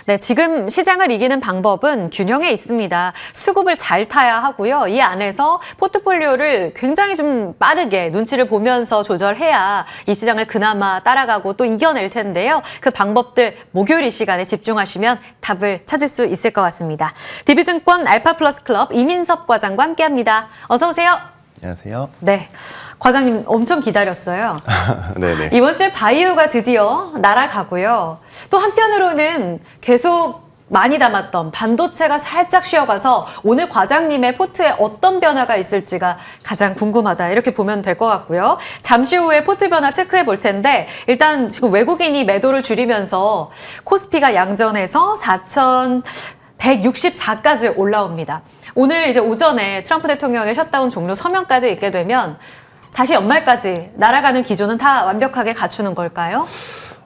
네, 지금 시장을 이기는 방법은 균형에 있습니다. 수급을 잘 타야 하고요. 이 안에서 포트폴리오를 굉장히 좀 빠르게 눈치를 보면서 조절해야 이 시장을 그나마 따라가고 또 이겨낼 텐데요. 그 방법들 목요일 이 시간에 집중하시면 답을 찾을 수 있을 것 같습니다. DB증권 알파플러스 클럽 이민섭 과장과 함께합니다. 어서 오세요. 안녕하세요. 네, 과장님 엄청 기다렸어요. 네네. 이번 주에 바이오가 드디어 날아가고요. 또 한편으로는 계속 많이 담았던 반도체가 살짝 쉬어가서 오늘 과장님의 포트에 어떤 변화가 있을지가 가장 궁금하다 이렇게 보면 될 것 같고요. 잠시 후에 포트 변화 체크해 볼 텐데 일단 지금 외국인이 매도를 줄이면서 코스피가 양전해서 4,164까지 올라옵니다. 오늘 이제 오전에 트럼프 대통령의 셧다운 종료 서명까지 있게 되면 다시 연말까지 날아가는 기조는 다 완벽하게 갖추는 걸까요?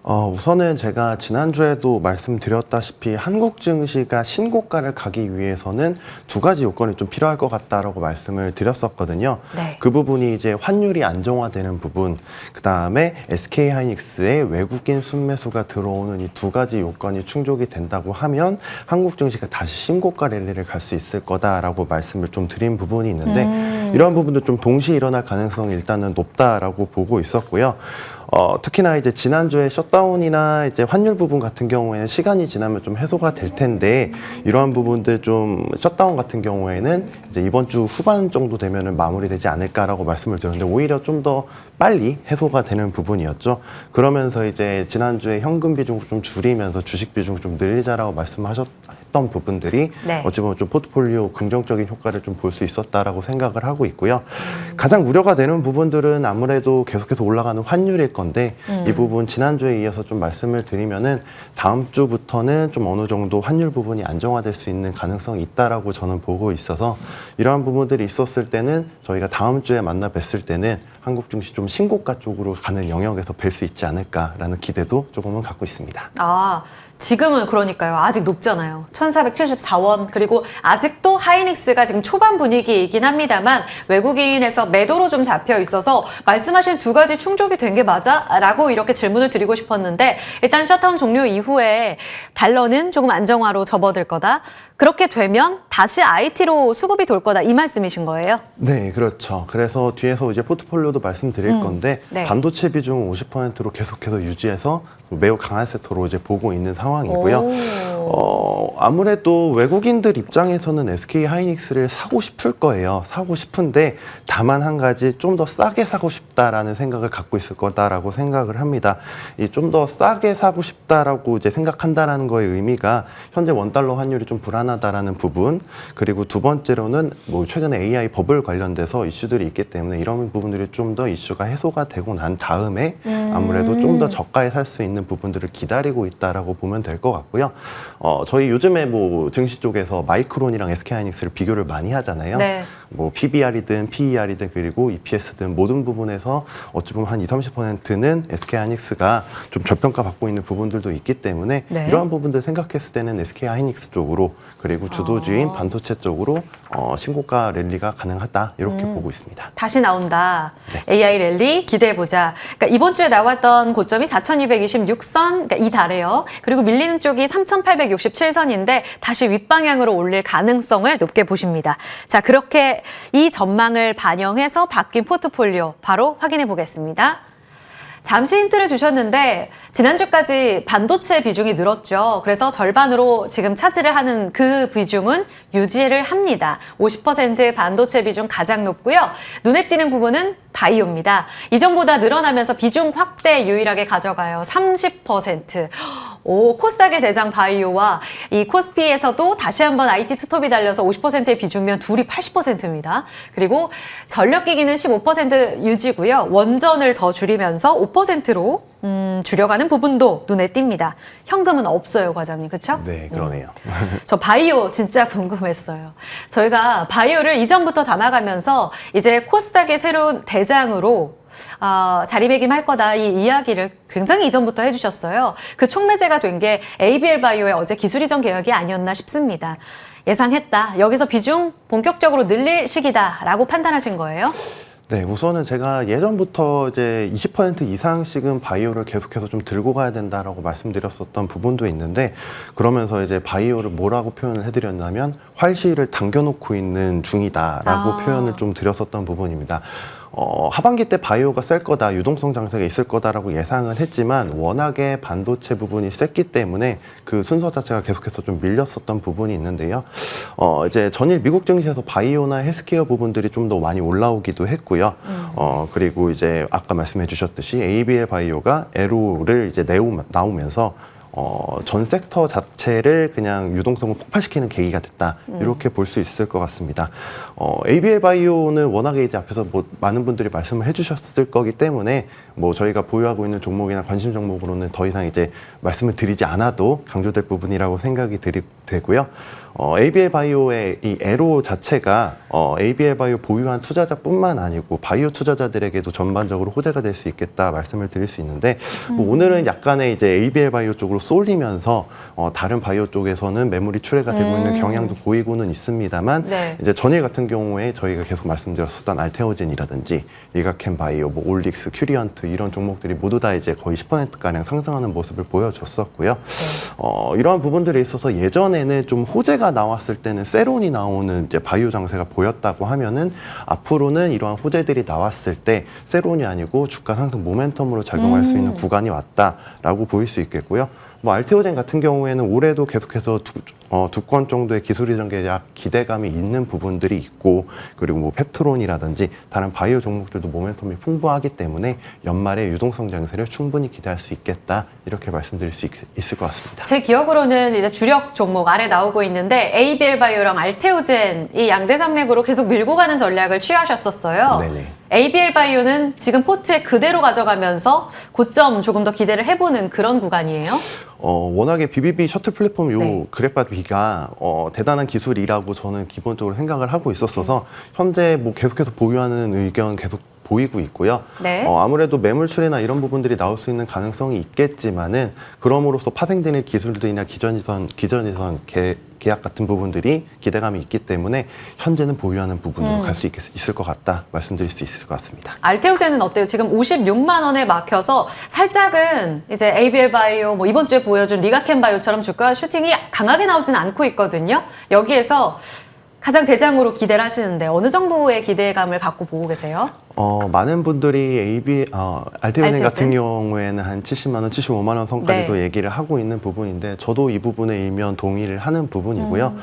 우선은 제가 지난주에도 말씀드렸다시피 한국 증시가 신고가를 가기 위해서는 두 가지 요건이 좀 필요할 것 같다라고 말씀을 드렸었거든요. 네. 그 부분이 이제 환율이 안정화되는 부분, 그 다음에 SK하이닉스의 외국인 순매수가 들어오는 이 두 가지 요건이 충족이 된다고 하면 한국 증시가 다시 신고가 랠리를 갈 수 있을 거다라고 말씀을 좀 드린 부분이 있는데 이러한 부분도 좀 동시에 일어날 가능성이 일단은 높다라고 보고 있었고요. 특히나 이제 지난주에 셧다운이나 이제 환율 부분 같은 경우에는 시간이 지나면 좀 해소가 될 텐데 이러한 부분들 좀 셧다운 같은 경우에는 이제 이번 주 후반 정도 되면은 마무리되지 않을까라고 말씀을 드렸는데 오히려 좀 더 빨리 해소가 되는 부분이었죠. 그러면서 이제 지난주에 현금 비중을 좀 줄이면서 주식 비중을 좀 늘리자라고 말씀하셨던 부분들이 네. 어찌 보면 좀 포트폴리오 긍정적인 효과를 좀 볼 수 있었다라고 생각을 하고 있고요. 가장 우려가 되는 부분들은 아무래도 계속해서 올라가는 환율일 건데 이 부분 지난주에 이어서 좀 말씀을 드리면은 다음 주부터는 좀 어느 정도 환율 부분이 안정화될 수 있는 가능성이 있다라고 저는 보고 있어서 이러한 부분들이 있었을 때는 저희가 다음 주에 만나 뵀을 때는 한국 증시 좀 신고가 쪽으로 가는 영역에서 뵐 수 있지 않을까라는 기대도 조금은 갖고 있습니다. 지금은 그러니까요. 아직 높잖아요. 1,474원. 그리고 아직도 하이닉스가 지금 초반 분위기이긴 합니다만 외국인에서 매도로 좀 잡혀 있어서 말씀하신 두 가지 충족이 된 게 맞아? 라고 이렇게 질문을 드리고 싶었는데 일단 셧다운 종료 이후에 달러는 조금 안정화로 접어들 거다. 그렇게 되면 다시 IT로 수급이 돌 거다. 이 말씀이신 거예요? 네, 그렇죠. 그래서 뒤에서 이제 포트폴리오도 말씀드릴 건데 네. 반도체 비중은 50%로 계속해서 유지해서 매우 강한 섹터로 이제 보고 있는 상황이고요. 아무래도 외국인들 입장에서는 SK하이닉스를 사고 싶을 거예요. 사고 싶은데 다만 한 가지 좀 더 싸게 사고 싶다라는 생각을 갖고 있을 거다라고 생각을 합니다. 이 좀 더 싸게 사고 싶다라고 이제 생각한다라는 거의 의미가 현재 원달러 환율이 좀 불안하다라는 부분, 그리고 두 번째로는 뭐 최근에 AI 버블 관련돼서 이슈들이 있기 때문에 이런 부분들이 좀 더 이슈가 해소가 되고 난 다음에 아무래도 좀 더 저가에 살 수 있는 부분들을 기다리고 있다라고 보면 될 것 같고요. 저희 요즘에 뭐 증시 쪽에서 마이크론이랑 SK하이닉스를 비교를 많이 하잖아요. 네. 뭐 PBR이든 PER이든 그리고 EPS든 모든 부분에서 어찌 보면 한 20-30%는 SK하이닉스가 좀 저평가 받고 있는 부분들도 있기 때문에 네. 이러한 부분들 생각했을 때는 SK하이닉스 쪽으로 그리고 주도주인 반도체 쪽으로 신고가 랠리가 가능하다 이렇게 보고 있습니다. 다시 나온다. 네. AI 랠리 기대해보자. 그러니까 이번 주에 나왔던 고점이 4,226선, 그러니까 이 달에요. 그리고 밀리는 쪽이 3,867선인데 다시 윗방향으로 올릴 가능성을 높게 보십니다. 자, 그렇게 이 전망을 반영해서 바뀐 포트폴리오 바로 확인해 보겠습니다. 잠시 힌트를 주셨는데 지난주까지 반도체 비중이 늘었죠. 그래서 절반으로 지금 차지를 하는 그 비중은 유지를 합니다. 50% 반도체 비중 가장 높고요. 눈에 띄는 부분은 바이오입니다. 이전보다 늘어나면서 비중 확대 유일하게 가져가요. 30%. 코스닥의 대장 바이오와 이 코스피에서도 다시 한번 IT 투톱이 달려서 50%의 비중면 둘이 80%입니다. 그리고 전력기기는 15% 유지고요. 원전을 더 줄이면서 5%로 줄여가는 부분도 눈에 띕니다. 현금은 없어요, 과장님. 그렇죠? 네, 그러네요. 저 바이오 진짜 궁금했어요. 저희가 바이오를 이전부터 담아가면서 이제 코스닥의 새로운 대장으로 자리매김할 거다 이 이야기를 굉장히 이전부터 해주셨어요. 그 촉매제가 된 게 ABL 바이오의 어제 기술 이전 개혁이 아니었나 싶습니다. 예상했다. 여기서 비중 본격적으로 늘릴 시기다라고 판단하신 거예요? 네, 우선은 제가 예전부터 이제 20% 이상씩은 바이오를 계속해서 좀 들고 가야 된다라고 말씀드렸었던 부분도 있는데, 그러면서 이제 바이오를 뭐라고 표현을 해드렸냐면 활시를 당겨놓고 있는 중이다라고 표현을 좀 드렸었던 부분입니다. 하반기 때 바이오가 셀 거다, 유동성 장세가 있을 거다라고 예상은 했지만 워낙에 반도체 부분이 셌기 때문에 그 순서 자체가 계속해서 좀 밀렸었던 부분이 있는데요. 이제 전일 미국 증시에서 바이오나 헬스케어 부분들이 좀 더 많이 올라오기도 했고요. 그리고 이제 아까 말씀해 주셨듯이 ABL 바이오가 에로를 이제 나오면서 전 섹터 자체를 그냥 유동성을 폭발시키는 계기가 됐다. 이렇게 볼 수 있을 것 같습니다. ABL 바이오는 워낙에 이제 앞에서 뭐 많은 분들이 말씀을 해주셨을 거기 때문에 뭐 저희가 보유하고 있는 종목이나 관심 종목으로는 더 이상 이제 말씀을 드리지 않아도 강조될 부분이라고 생각이 되고요. ABL 바이오의 이 에로 자체가 ABL 바이오 보유한 투자자뿐만 아니고 바이오 투자자들에게도 전반적으로 호재가 될 수 있겠다 말씀을 드릴 수 있는데, 뭐 오늘은 약간의 이제 ABL 바이오 쪽으로 쏠리면서 다른 바이오 쪽에서는 매물이 출회가 되고 있는 경향도 보이고는 있습니다만, 네. 이제 전일 같은 경우에 저희가 계속 말씀드렸었던 알테오젠이라든지 일가캠 바이오, 뭐 올릭스, 큐리언트 이런 종목들이 모두 다 이제 거의 10%가량 상승하는 모습을 보여줬었고요. 이러한 부분들에 있어서 예전에는 좀 호재가 나왔을 때는 세론이 나오는 이제 바이오 장세가 보였다고 하면은, 앞으로는 이러한 호재들이 나왔을 때 세론이 아니고 주가 상승 모멘텀으로 작용할 수 있는 구간이 왔다라고 보일 수 있겠고요. 뭐 알테오젠 같은 경우에는 올해도 계속해서 두 건 정도의 기술 이전 계약 기대감이 있는 부분들이 있고, 그리고 뭐 펩트론이라든지 다른 바이오 종목들도 모멘텀이 풍부하기 때문에 연말에 유동성 장세를 충분히 기대할 수 있겠다, 이렇게 말씀드릴 수 있을 것 같습니다. 제 기억으로는 이제 주력 종목 아래 나오고 있는데 ABL 바이오랑 알테오젠 이 양대 산맥으로 계속 밀고 가는 전략을 취하셨었어요. 네네. ABL 바이오는 지금 포트에 그대로 가져가면서 고점 조금 더 기대를 해보는 그런 구간이에요. 워낙에 BBB 셔틀 플랫폼 요 네. 그래파 B가 대단한 기술이라고 저는 기본적으로 생각을 하고 있었어서 현재 뭐 계속해서 보유하는 의견 계속 보이고 있고요. 네. 아무래도 매물출이나 이런 부분들이 나올 수 있는 가능성이 있겠지만은, 그럼으로써 파생되는 기술들이나 기존이선 계약 같은 부분들이 기대감이 있기 때문에 현재는 보유하는 부분으로 갈 수 있을 것 같다 말씀드릴 수 있을 것 같습니다. 알테오젠은 어때요? 지금 56만 원에 막혀서 살짝은 이제 ABL 바이오 뭐 이번 주에 보여준 리가캠 바이오처럼 주가 슈팅이 강하게 나오지는 않고 있거든요. 여기에서 가장 대장으로 기대를 하시는데 어느 정도의 기대감을 갖고 보고 계세요? 많은 분들이 알테오젠 같은 알테오젠? 경우에는 한 70만 원, 75만 원 선까지도 네. 얘기를 하고 있는 부분인데, 저도 이 부분에 일면 동의를 하는 부분이고요.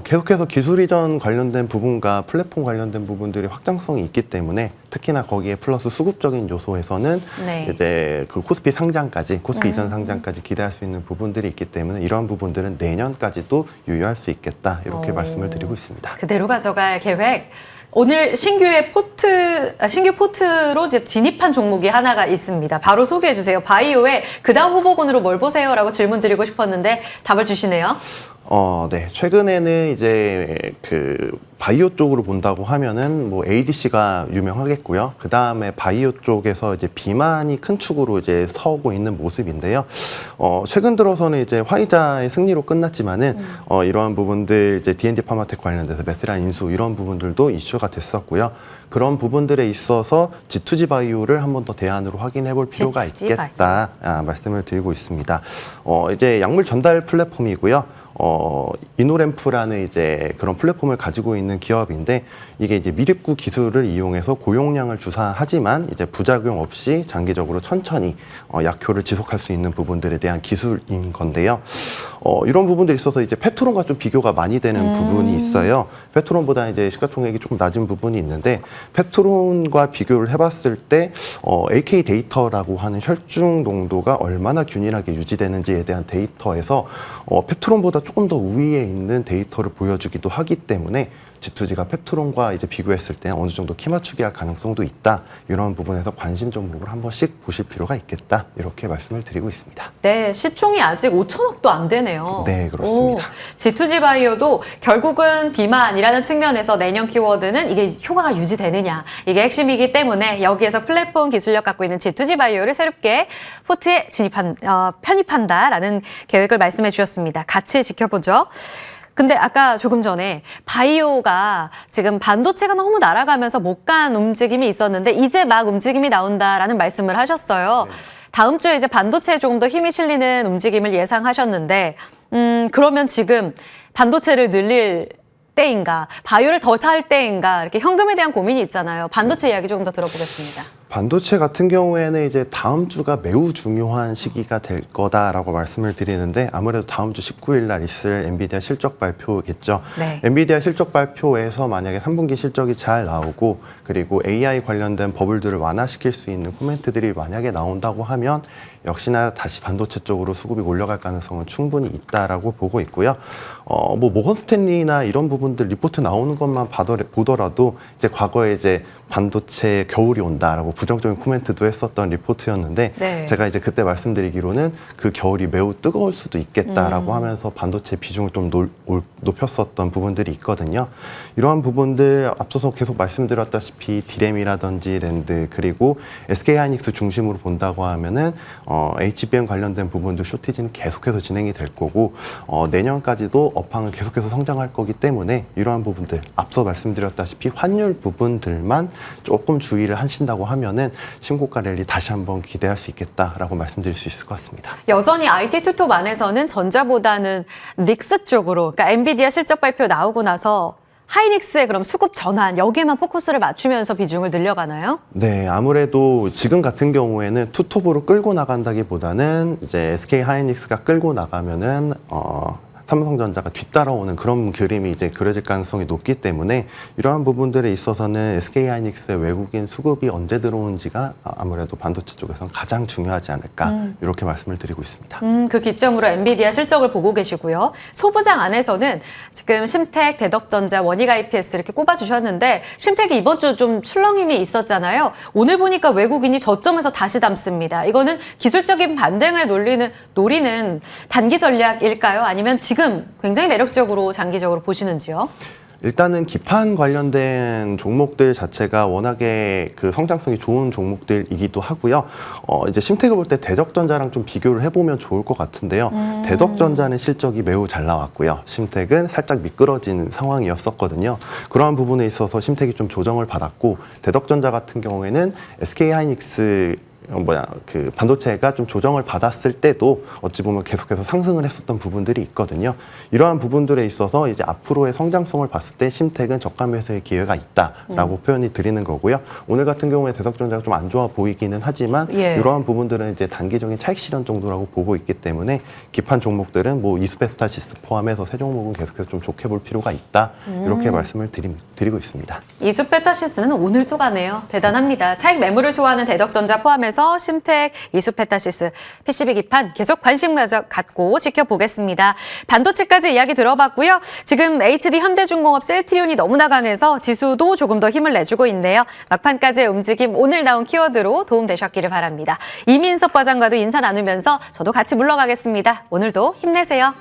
계속해서 기술 이전 관련된 부분과 플랫폼 관련된 부분들이 확장성이 있기 때문에, 특히나 거기에 플러스 수급적인 요소에서는 네. 이제 그 코스피 상장까지, 코스피 이전 상장까지 기대할 수 있는 부분들이 있기 때문에 이러한 부분들은 내년까지도 유효할 수 있겠다, 이렇게 말씀을 드리고 있습니다. 그대로 가져갈 계획. 오늘 신규 포트로 이제 진입한 종목이 하나가 있습니다. 바로 소개해 주세요. 바이오의 그다음 후보군으로 뭘 보세요? 라고 질문 드리고 싶었는데 답을 주시네요. 네. 최근에는 이제 그 바이오 쪽으로 본다고 하면은 뭐 ADC가 유명하겠고요. 그 다음에 바이오 쪽에서 이제 비만이 큰 축으로 이제 서고 있는 모습인데요. 최근 들어서는 이제 화이자의 승리로 끝났지만은 이러한 부분들 이제 D&D 파마텍 관련돼서 메스란 인수 이런 부분들도 이슈가 됐었고요. 그런 부분들에 있어서 G2G 바이오를 한 번 더 대안으로 확인해 볼 필요가 G2G 있겠다 말씀을 드리고 있습니다. 이제 약물 전달 플랫폼이고요. 이노램프라는 이제 그런 플랫폼을 가지고 있는 기업인데, 이게 이제 미립구 기술을 이용해서 고용량을 주사하지만 이제 부작용 없이 장기적으로 천천히 약효를 지속할 수 있는 부분들에 대한 기술인 건데요. 이런 부분들이 있어서 이제 페트론과 좀 비교가 많이 되는 부분이 있어요. 페트론보다 이제 시가총액이 조금 낮은 부분이 있는데, 페트론과 비교를 해봤을 때 AK 데이터라고 하는 혈중 농도가 얼마나 균일하게 유지되는지에 대한 데이터에서 페트론보다 조금 더 우위에 있는 데이터를 보여주기도 하기 때문에 G2G가 펩트론과 이제 비교했을 때 어느 정도 키 맞추기 할 가능성도 있다. 이런 부분에서 관심 종목을 한 번씩 보실 필요가 있겠다. 이렇게 말씀을 드리고 있습니다. 네, 시총이 아직 5천억도 안 되네요. 네, 그렇습니다. G2G 바이오도 결국은 비만이라는 측면에서 내년 키워드는 이게 효과가 유지되느냐, 이게 핵심이기 때문에 여기에서 플랫폼 기술력 갖고 있는 G2G 바이오를 새롭게 포트에 편입한다라는 계획을 말씀해 주셨습니다. 같이 지켜보죠. 근데 아까 조금 전에 바이오가 지금 반도체가 너무 날아가면서 못 간 움직임이 있었는데 이제 막 움직임이 나온다라는 말씀을 하셨어요. 다음 주에 이제 반도체에 조금 더 힘이 실리는 움직임을 예상하셨는데 그러면 지금 반도체를 늘릴 때인가, 바이오를 더 살 때인가 이렇게 현금에 대한 고민이 있잖아요. 반도체 이야기 조금 더 들어보겠습니다. 반도체 같은 경우에는 이제 다음 주가 매우 중요한 시기가 될 거다라고 말씀을 드리는데 아무래도 다음 주 19일 날 있을 엔비디아 실적 발표겠죠. 네. 엔비디아 실적 발표에서 만약에 3분기 실적이 잘 나오고 그리고 AI 관련된 버블들을 완화시킬 수 있는 코멘트들이 만약에 나온다고 하면 역시나 다시 반도체 쪽으로 수급이 올라갈 가능성은 충분히 있다라고 보고 있고요. 뭐 모건 스탠리나 이런 부분들 리포트 나오는 것만 보더라도 이제 과거에 이제 반도체 겨울이 온다라고 부정적인 코멘트도 했었던 리포트였는데 네. 제가 이제 그때 말씀드리기로는 그 겨울이 매우 뜨거울 수도 있겠다라고 하면서 반도체 비중을 좀 높였었던 부분들이 있거든요. 이러한 부분들 앞서서 계속 말씀드렸다시피 디램이라든지 랜드 그리고 SK하이닉스 중심으로 본다고 하면은 HBM 관련된 부분도 쇼티지는 계속해서 진행이 될 거고 내년까지도 업황을 계속해서 성장할 거기 때문에 이러한 부분들 앞서 말씀드렸다시피 환율 부분들만 조금 주의를 하신다고 하면은 신고가 랠리 다시 한번 기대할 수 있겠다라고 말씀드릴 수 있을 것 같습니다. 여전히 IT 투톱 안에서는 전자보다는 닉스 쪽으로, 그러니까 엔비디아 실적 발표 나오고 나서 하이닉스의 그럼 수급 전환 여기에만 포커스를 맞추면서 비중을 늘려가나요? 네, 아무래도 지금 같은 경우에는 투톱으로 끌고 나간다기보다는 이제 SK 하이닉스가 끌고 나가면은 삼성전자가 뒤따라오는 그런 그림이 이제 그려질 가능성이 높기 때문에 이러한 부분들에 있어서는 SK하이닉스의 외국인 수급이 언제 들어오는지가 아무래도 반도체 쪽에서는 가장 중요하지 않을까 이렇게 말씀을 드리고 있습니다. 그 기점으로 엔비디아 실적을 보고 계시고요. 소부장 안에서는 지금 심택, 대덕전자, 원익 IPS 이렇게 꼽아주셨는데 심택이 이번 주 좀 출렁임이 있었잖아요. 오늘 보니까 외국인이 저점에서 다시 담습니다. 이거는 기술적인 반등을 노리는 단기 전략일까요? 아니면 지금 굉장히 매력적으로 장기적으로 보시는지요? 일단은 기판 관련된 종목들 자체가 워낙에 그 성장성이 좋은 종목들이기도 하고요. 이제 심택을 볼 때 대덕전자랑 좀 비교를 해보면 좋을 것 같은데요. 대덕전자는 실적이 매우 잘 나왔고요. 심택은 살짝 미끄러진 상황이었었거든요. 그러한 부분에 있어서 심택이 좀 조정을 받았고 대덕전자 같은 경우에는 SK하이닉스 그 반도체가 좀 조정을 받았을 때도 어찌 보면 계속해서 상승을 했었던 부분들이 있거든요. 이러한 부분들에 있어서 이제 앞으로의 성장성을 봤을 때 심택은 저가 매수의 기회가 있다라고 표현이 드리는 거고요. 오늘 같은 경우에 대덕전자가 좀 안 좋아 보이기는 하지만 이러한 부분들은 이제 단기적인 차익 실현 정도라고 보고 있기 때문에 기판 종목들은 뭐 이수페스타시스 포함해서 세 종목은 계속해서 좀 좋게 볼 필요가 있다. 이렇게 말씀을 드리고 있습니다. 이수페타시스는 오늘 또 가네요. 대단합니다. 차익 매물을 좋아하는 대덕전자 포함해서 심택, 이수페타시스, PCB 기판 계속 관심 갖고 지켜보겠습니다. 반도체까지 이야기 들어봤고요. 지금 HD 현대중공업 셀트리온이 너무나 강해서 지수도 조금 더 힘을 내주고 있네요. 막판까지의 움직임 오늘 나온 키워드로 도움되셨기를 바랍니다. 이민섭 과장과도 인사 나누면서 저도 같이 물러가겠습니다. 오늘도 힘내세요.